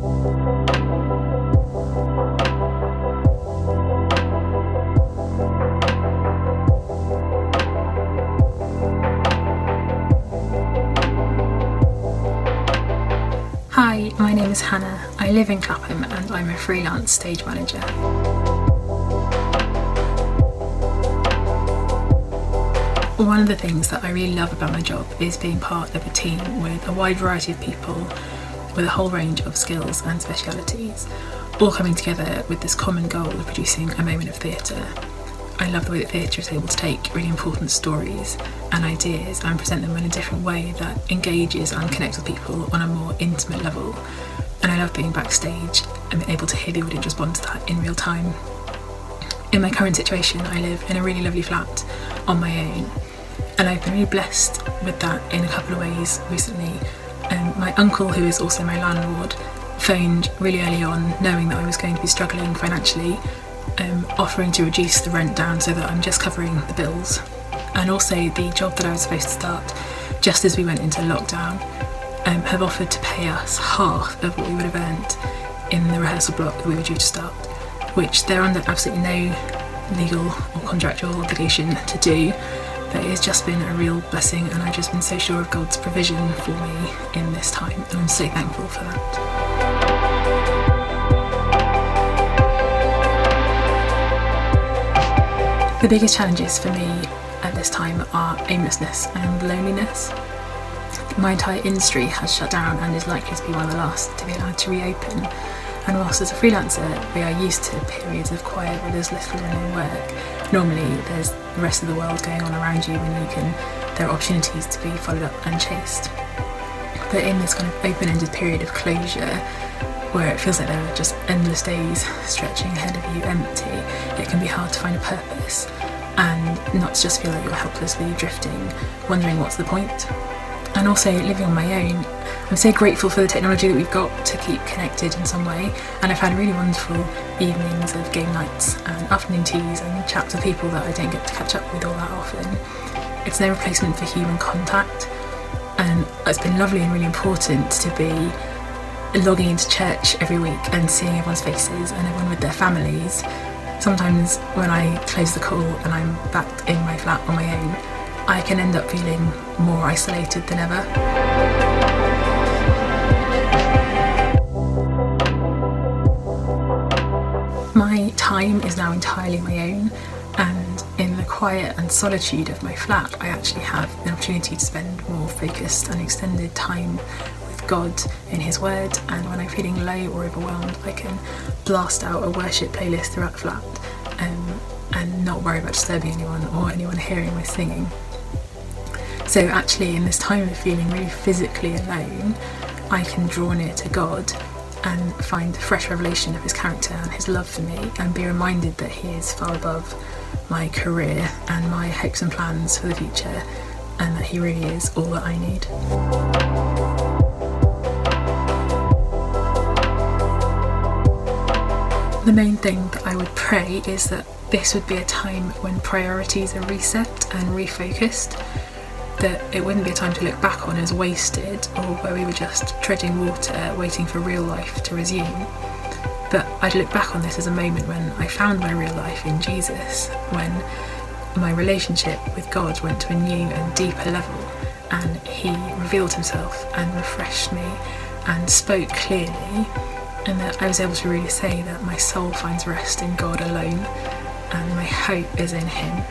Hi, my name is Hannah. I live in Clapham and I'm a freelance stage manager. One of the things that I really love about my job is being part of a team with a wide variety of people with a whole range of skills and specialities, all coming together with this common goal of producing a moment of theatre. I love the way that theatre is able to take really important stories and ideas and present them in a different way that engages and connects with people on a more intimate level. And I love being backstage and being able to hear the audience respond to that in real time. In my current situation, I live in a really lovely flat on my own, and I've been really blessed with that in a couple of ways recently. My uncle, who is also my landlord, phoned really early on knowing that I was going to be struggling financially, offering to reduce the rent down so that I'm just covering the bills. And also the job that I was supposed to start just as we went into lockdown have offered to pay us half of what we would have earned in the rehearsal block that we were due to start, which they're under absolutely no legal or contractual obligation to do, but it's just been a real blessing, and I've just been so sure of God's provision for me in this time, and I'm so thankful for that. The biggest challenges for me at this time are aimlessness and loneliness. My entire industry has shut down and is likely to be one of the last to be allowed to reopen. And whilst as a freelancer we are used to periods of quiet where there's little or no work, normally there's the rest of the world going on around you and there are opportunities to be followed up and chased. But in this kind of open-ended period of closure, where it feels like there are just endless days stretching ahead of you empty, it can be hard to find a purpose and not to just feel like you're helplessly drifting, wondering what's the point. And also living on my own, I'm so grateful for the technology that we've got to keep connected in some way, and I've had really wonderful evenings of game nights and afternoon teas and chats with people that I don't get to catch up with all that often. It's no replacement for human contact, and it's been lovely and really important to be logging into church every week and seeing everyone's faces and everyone with their families. Sometimes when I close the call and I'm back in my flat on my own, I can end up feeling more isolated than ever. My time is now entirely my own, and in the quiet and solitude of my flat I actually have the opportunity to spend more focused and extended time with God in His Word, and when I'm feeling low or overwhelmed I can blast out a worship playlist throughout the flat and not worry about disturbing anyone or anyone hearing my singing. So actually in this time of feeling really physically alone, I can draw near to God and find a fresh revelation of His character and His love for me, and be reminded that He is far above my career and my hopes and plans for the future, and that He really is all that I need. The main thing that I would pray is that this would be a time when priorities are reset and refocused, that it wouldn't be a time to look back on as wasted or where we were just treading water waiting for real life to resume. But I'd look back on this as a moment when I found my real life in Jesus, when my relationship with God went to a new and deeper level, and He revealed Himself and refreshed me and spoke clearly, and that I was able to really say that my soul finds rest in God alone and my hope is in Him.